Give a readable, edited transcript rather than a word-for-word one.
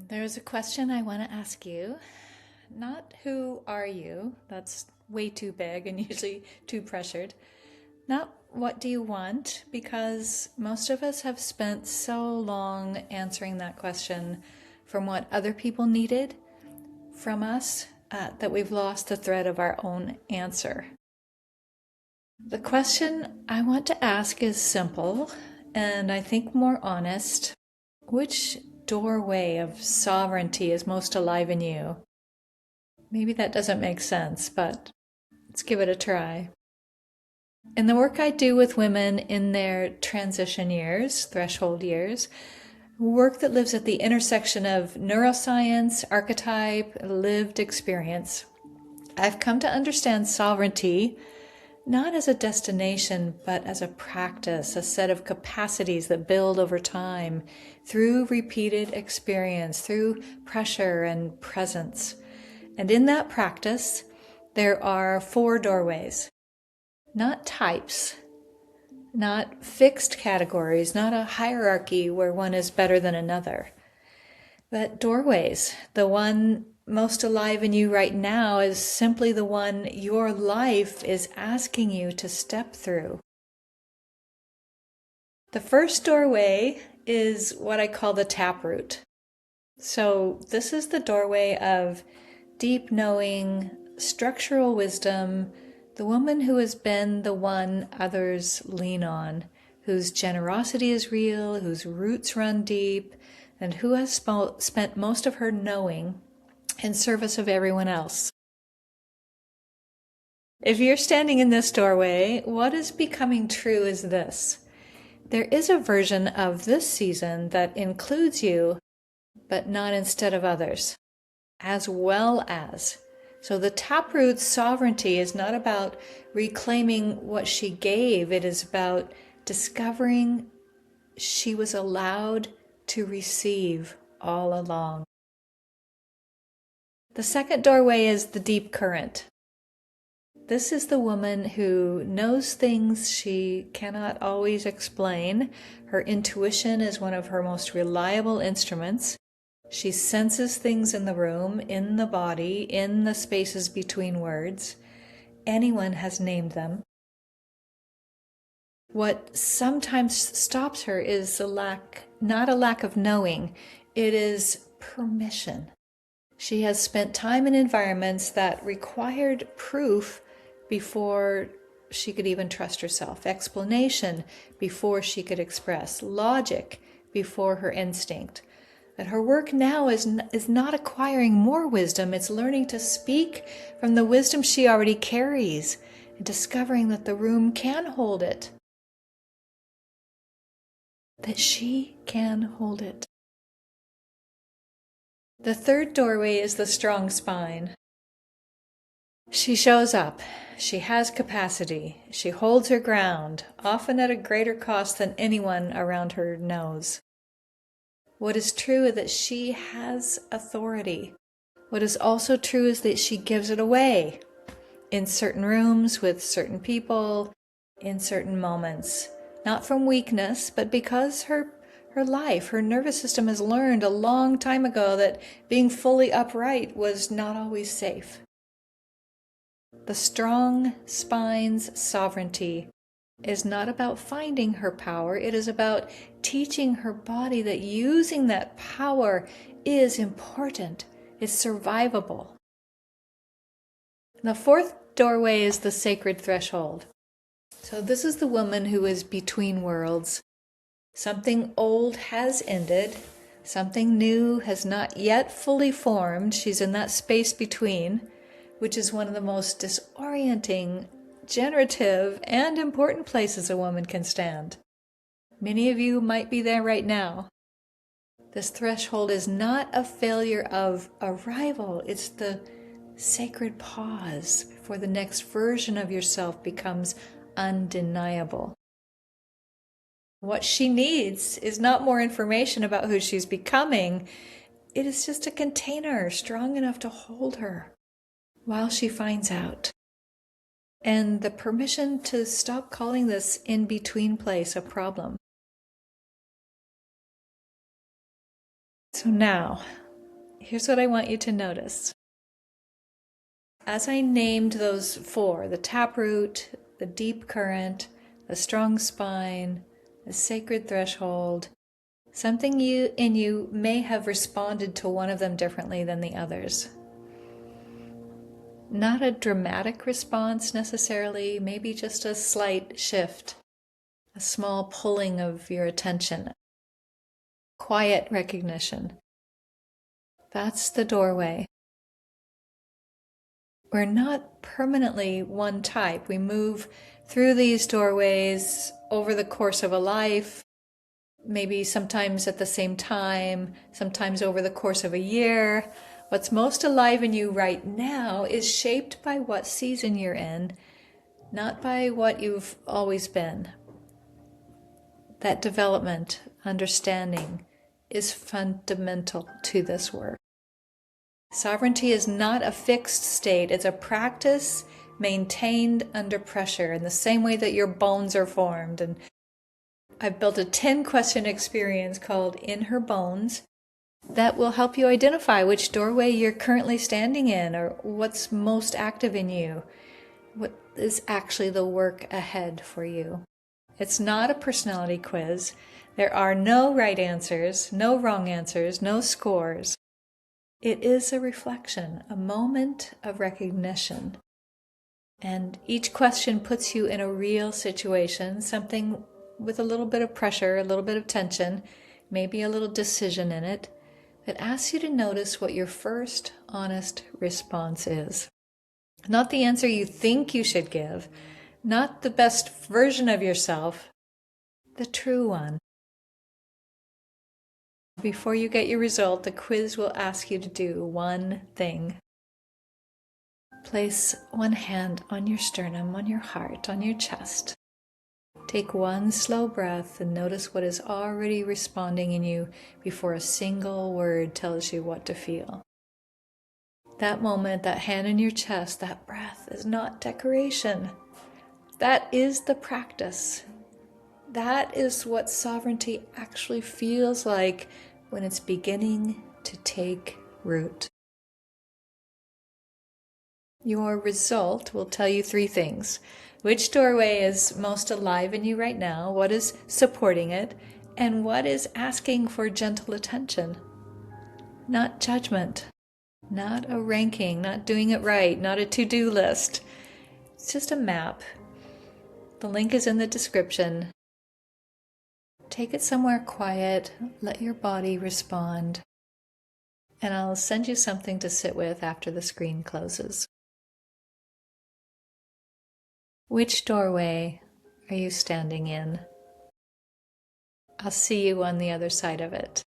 There's a question I want to ask you. Not who are you? That's way too big and usually too pressured. Not what do you want? Because most of us have spent so long answering that question from what other people needed from us that we've lost the thread of our own answer. The question I want to ask is simple and I think more honest. Which doorway of sovereignty is most alive in you? Maybe that doesn't make sense, but let's give it a try. In the work I do with women in their transition years, threshold years, work that lives at the intersection of neuroscience, archetype, lived experience, I've come to understand sovereignty not as a destination, but as a practice, a set of capacities that build over time through repeated experience, through pressure and presence. And in that practice, there are 4 doorways, not types, not fixed categories, not a hierarchy where one is better than another, but doorways. The one most alive in you right now is simply the one your life is asking you to step through. The first doorway is what I call the taproot. So this is the doorway of deep knowing, structural wisdom, the woman who has been the one others lean on, whose generosity is real, whose roots run deep, and who has spent most of her knowing in service of everyone else. If you're standing in this doorway, what is becoming true is this. There is a version of this season that includes you, but not instead of others, as well as. So the taproot's sovereignty is not about reclaiming what she gave. It is about discovering she was allowed to receive all along. The second doorway is the deep current. This is the woman who knows things she cannot always explain. Her intuition is one of her most reliable instruments. She senses things in the room, in the body, in the spaces between words. Anyone has named them. What sometimes stops her is not a lack of knowing, it is permission. She has spent time in environments that required proof before she could even trust herself, explanation before she could express, logic before her instinct. That her work now is not acquiring more wisdom, it's learning to speak from the wisdom she already carries and discovering that the room can hold it, that she can hold it. The third doorway is the strong spine. She shows up. She has capacity. She holds her ground, often at a greater cost than anyone around her knows. What is true is that she has authority. What is also true is that she gives it away in certain rooms, with certain people, in certain moments. Not from weakness, but because her life, her nervous system has learned a long time ago that being fully upright was not always safe. The strong spine's sovereignty is not about finding her power. It is about teaching her body that using that power is important, is survivable. The fourth doorway is the sacred threshold. So this is the woman who is between worlds. Something old has ended. Something new has not yet fully formed. She's in that space between, which is one of the most disorienting, generative, and important places a woman can stand. Many of you might be there right now. This threshold is not a failure of arrival. It's the sacred pause before the next version of yourself becomes undeniable. What she needs is not more information about who she's becoming. It is just a container strong enough to hold her while she finds out. And the permission to stop calling this in-between place a problem. So now, Here's what I want you to notice. As I named those four, the taproot, the deep current, the strong spine, the sacred threshold, something in you may have responded to one of them differently than the others. Not a dramatic response necessarily, maybe just a slight shift, a small pulling of your attention, quiet recognition. That's the doorway. We're not permanently one type. We move through these doorways over the course of a life, maybe sometimes at the same time, sometimes over the course of a year. What's most alive in you right now is shaped by what season you're in, not by what you've always been. That development, understanding, is fundamental to this work. Sovereignty is not a fixed state. It's a practice maintained under pressure in the same way that your bones are formed. And I've built a 10-question experience called In Her Bones that will help you identify which doorway you're currently standing in, or what's most active in you, what is actually the work ahead for you. It's not a personality quiz. There are no right answers, no wrong answers, no scores. It is a reflection, a moment of recognition. And each question puts you in a real situation, something with a little bit of pressure, a little bit of tension, maybe a little decision in it, that asks you to notice what your first honest response is. Not the answer you think you should give, not the best version of yourself, the true one. Before you get your result, the quiz will ask you to do one thing. Place one hand on your sternum, on your heart, on your chest. Take one slow breath and notice what is already responding in you before a single word tells you what to feel. That moment, that hand in your chest, that breath is not decoration. That is the practice. That is what sovereignty actually feels like when it's beginning to take root. Your result will tell you three things. Which doorway is most alive in you right now? What is supporting it? And what is asking for gentle attention? Not judgment, not a ranking, not doing it right, not a to-do list. It's just a map. The link is in the description. Take it somewhere quiet, let your body respond, and I'll send you something to sit with after the screen closes. Which doorway are you standing in? I'll see you on the other side of it.